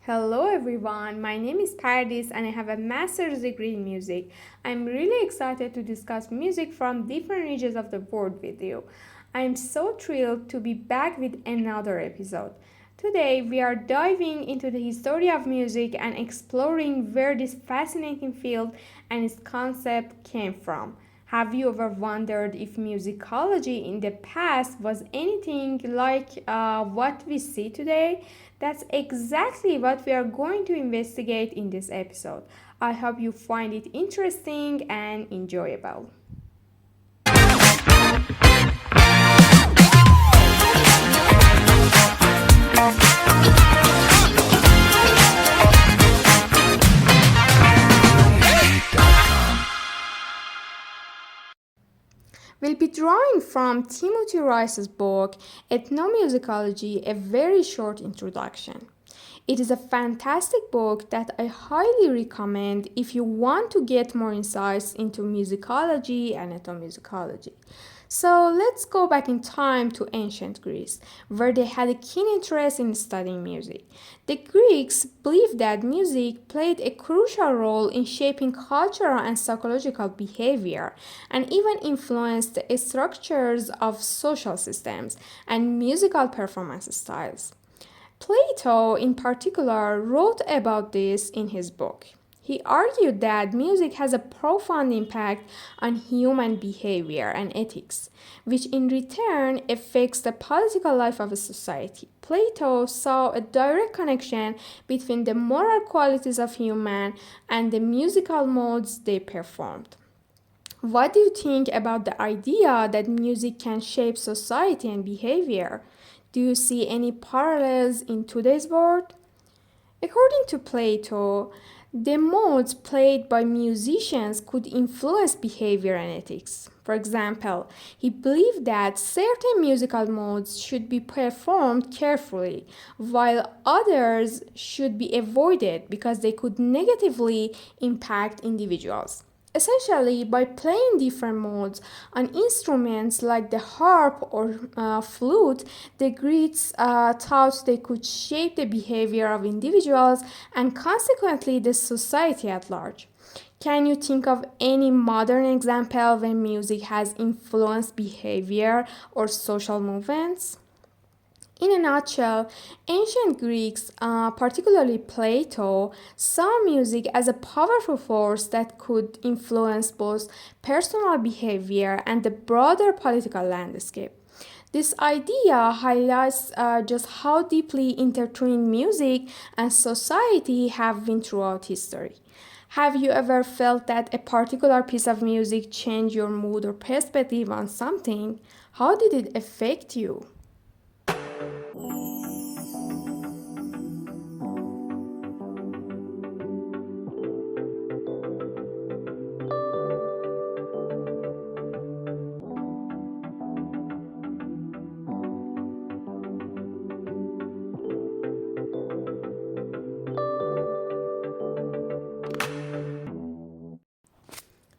Hello everyone, my name is Paradis and I have a master's degree in music. I'm really excited to discuss music from different regions of the world with you. I'm so thrilled to be back with another episode. Today we are diving into the history of music and exploring where this fascinating field and its concept came from. Have you ever wondered if musicology in the past was anything like what we see today? That's exactly what we are going to investigate in this episode. I hope you find it interesting and enjoyable. We'll be drawing from Timothy Rice's book, Ethnomusicology, a very short introduction. It is a fantastic book that I highly recommend if you want to get more insights into musicology and ethnomusicology. So let's go back in time to ancient Greece, where they had a keen interest in studying music. The Greeks believed that music played a crucial role in shaping cultural and psychological behavior and even influenced the structures of social systems and musical performance styles. Plato, in particular, wrote about this in his book. He argued that music has a profound impact on human behavior and ethics, which in return affects the political life of a society. Plato saw a direct connection between the moral qualities of humans and the musical modes they performed. What do you think about the idea that music can shape society and behavior? Do you see any parallels in today's world? According to Plato, the modes played by musicians could influence behavior and ethics. For example, he believed that certain musical modes should be performed carefully, while others should be avoided because they could negatively impact individuals. Essentially, by playing different modes on instruments like the harp or flute, the Greeks thought they could shape the behavior of individuals and consequently the society at large. Can you think of any modern example when music has influenced behavior or social movements? In a nutshell, ancient Greeks, particularly Plato, saw music as a powerful force that could influence both personal behavior and the broader political landscape. This idea highlights just how deeply intertwined music and society have been throughout history. Have you ever felt that a particular piece of music changed your mood or perspective on something? How did it affect you?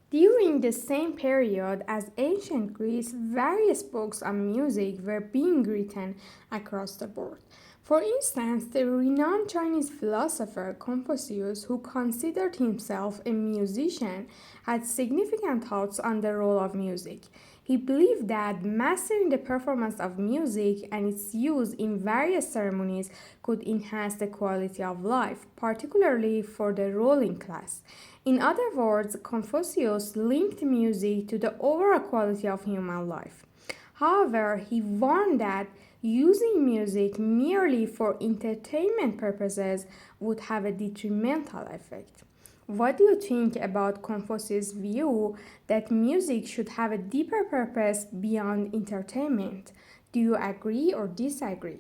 During the same period as ancient Greece, various books on music were being written across the board. For instance, the renowned Chinese philosopher Confucius, who considered himself a musician, had significant thoughts on the role of music. He believed that mastering the performance of music and its use in various ceremonies could enhance the quality of life, particularly for the ruling class. In other words, Confucius linked music to the overall quality of human life. However, he warned that using music merely for entertainment purposes would have a detrimental effect. What do you think about Confucius' view that music should have a deeper purpose beyond entertainment? Do you agree or disagree?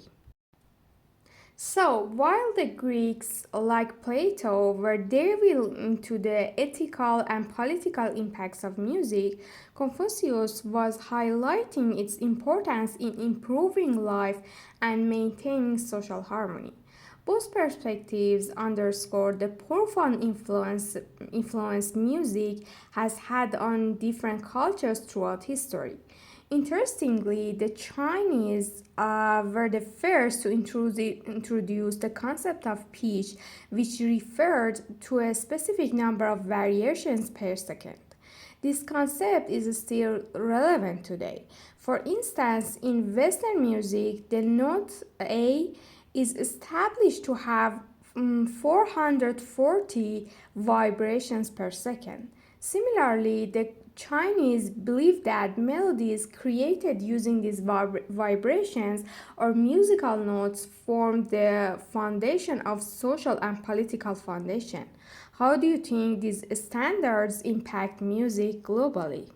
So, while the Greeks, like Plato, were delving into the ethical and political impacts of music, Confucius was highlighting its importance in improving life and maintaining social harmony. Both perspectives underscore the profound influence music has had on different cultures throughout history. Interestingly, the Chinese were the first to introduce the concept of pitch, which referred to a specific number of variations per second. This concept is still relevant today. For instance, in Western music, the note A is established to have 440 vibrations per second. Similarly, the Chinese believe that melodies created using these vibrations or musical notes form the foundation of social and political foundation. How do you think these standards impact music globally?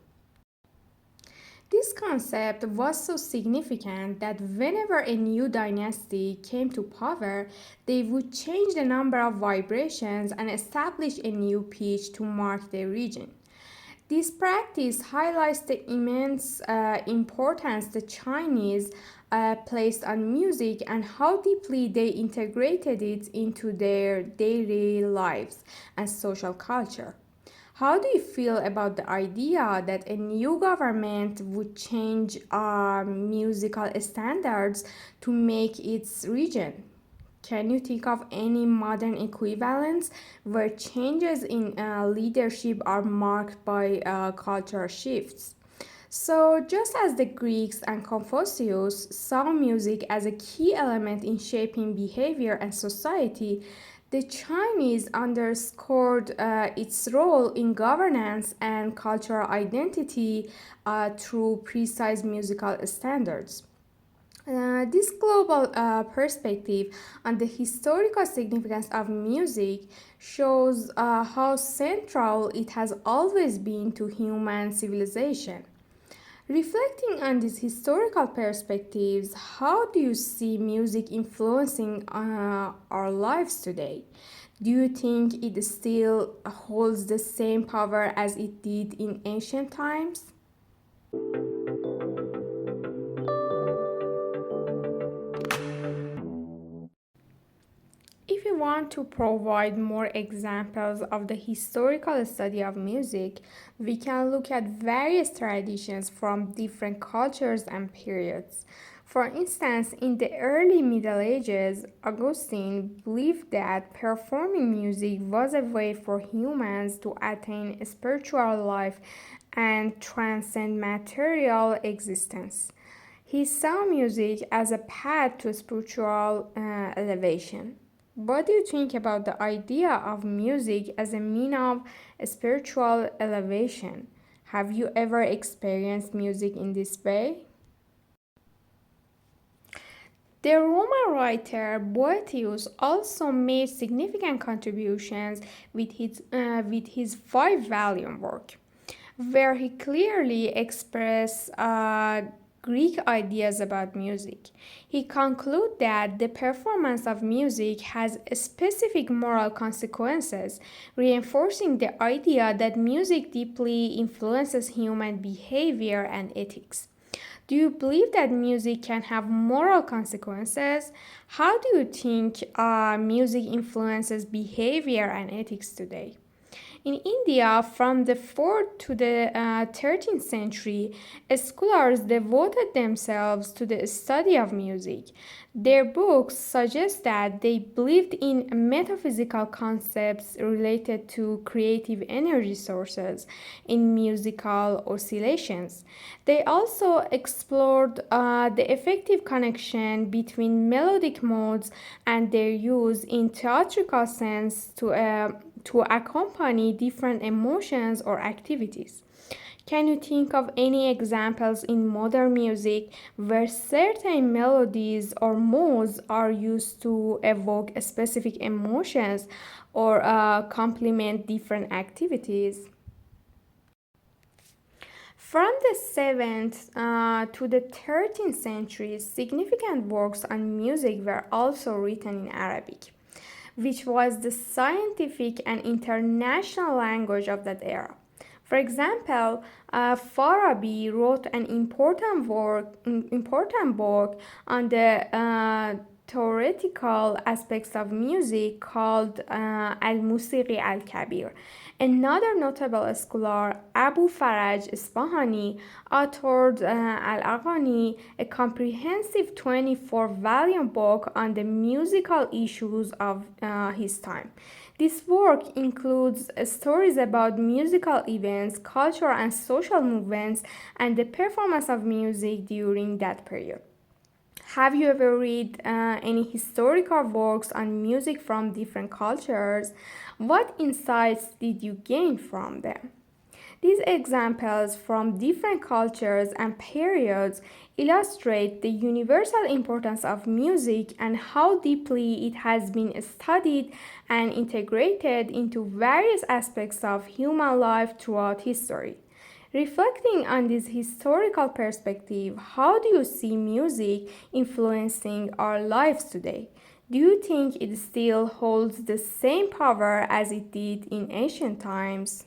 This concept was so significant that whenever a new dynasty came to power, they would change the number of vibrations and establish a new pitch to mark their region. This practice highlights the immense importance the Chinese placed on music and how deeply they integrated it into their daily lives and social culture. How do you feel about the idea that a new government would change musical standards to make its region? Can you think of any modern equivalents where changes in leadership are marked by cultural shifts? So, just as the Greeks and Confucius saw music as a key element in shaping behavior and society, the Chinese underscored its role in governance and cultural identity through precise musical standards. This global perspective on the historical significance of music shows how central it has always been to human civilization. Reflecting on these historical perspectives, how do you see music influencing our lives today? Do you think it still holds the same power as it did in ancient times? If you want to provide more examples of the historical study of music, we can look at various traditions from different cultures and periods. For instance, in the early Middle Ages, Augustine believed that performing music was a way for humans to attain spiritual life and transcend material existence. He saw music as a path to spiritual elevation. What do you think about the idea of music as a mean of spiritual elevation? Have you ever experienced music in this way? The Roman writer Boethius also made significant contributions with his five-volume work, where he clearly expressed Greek ideas about music. He concluded that the performance of music has specific moral consequences, reinforcing the idea that music deeply influences human behavior and ethics. Do you believe that music can have moral consequences? How do you think music influences behavior and ethics today? In India, from the 4th to the 13th century, scholars devoted themselves to the study of music. Their books suggest that they believed in metaphysical concepts related to creative energy sources in musical oscillations. They also explored the effective connection between melodic modes and their use in theatrical sense to accompany different emotions or activities. Can you think of any examples in modern music where certain melodies or modes are used to evoke specific emotions or complement different activities? From the 7th to the 13th centuries, significant works on music were also written in Arabic, which was the scientific and international language of that era. For example, Farabi wrote an important book on the theoretical aspects of music called al-Musiqi al-Kabir. Another notable scholar, Abu Faraj Isfahani, authored Al-Aghani, a comprehensive 24-volume book on the musical issues of his time. This work includes stories about musical events, cultural and social movements, and the performance of music during that period. Have you ever read any historical works on music from different cultures? What insights did you gain from them? These examples from different cultures and periods illustrate the universal importance of music and how deeply it has been studied and integrated into various aspects of human life throughout history. Reflecting on this historical perspective, how do you see music influencing our lives today? Do you think it still holds the same power as it did in ancient times?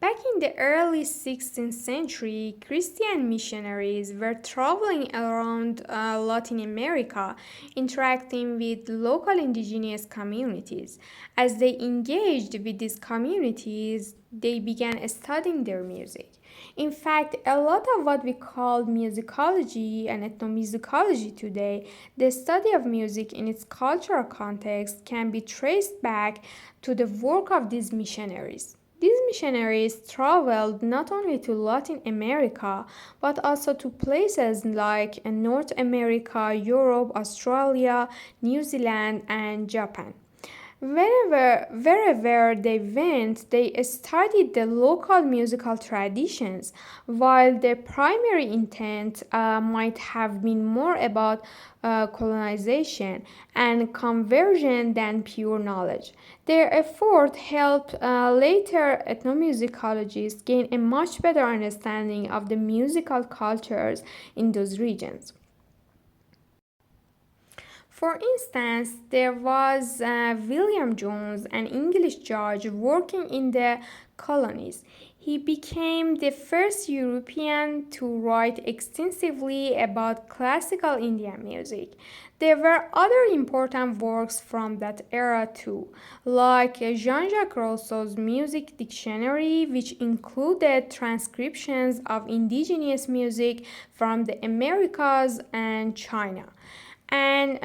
Back in the early 16th century, Christian missionaries were traveling around Latin America, interacting with local indigenous communities. As they engaged with these communities, they began studying their music. In fact, a lot of what we call musicology and ethnomusicology today, the study of music in its cultural context, can be traced back to the work of these missionaries. These missionaries traveled not only to Latin America but also to places like North America, Europe, Australia, New Zealand, and Japan. Wherever they went, they studied the local musical traditions, while their primary intent might have been more about colonization and conversion than pure knowledge. Their effort helped later ethnomusicologists gain a much better understanding of the musical cultures in those regions. For instance, there was William Jones, an English judge working in the colonies. He became the first European to write extensively about classical Indian music. There were other important works from that era too, like Jean-Jacques Rousseau's Music Dictionary, which included transcriptions of indigenous music from the Americas and China, and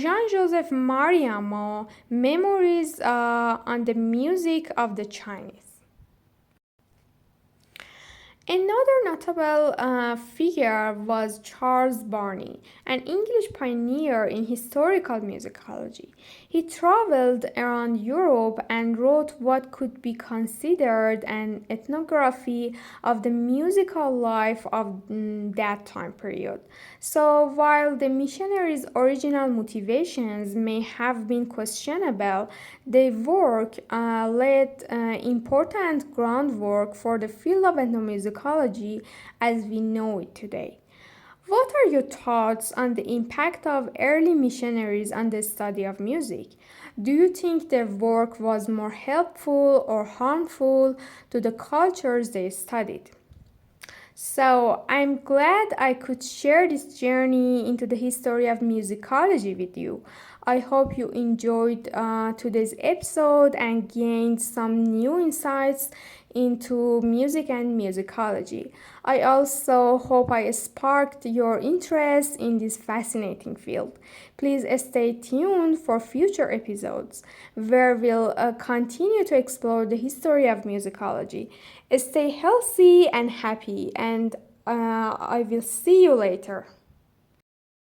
Jean-Joseph Mariamo, Memories on the Music of the Chinese. Another notable figure was Charles Barney, an English pioneer in historical musicology. He traveled around Europe and wrote what could be considered an ethnography of the musical life of that time period. So, while the missionaries' original motivations may have been questionable, their work laid important groundwork for the field of ethnomusicology as we know it today. What are your thoughts on the impact of early missionaries on the study of music? Do you think their work was more helpful or harmful to the cultures they studied? So, I'm glad I could share this journey into the history of musicology with you. I hope you enjoyed today's episode and gained some new insights into music and musicology. I also hope I sparked your interest in this fascinating field. Please stay tuned for future episodes where we'll continue to explore the history of musicology. Stay healthy and happy, and I will see you later.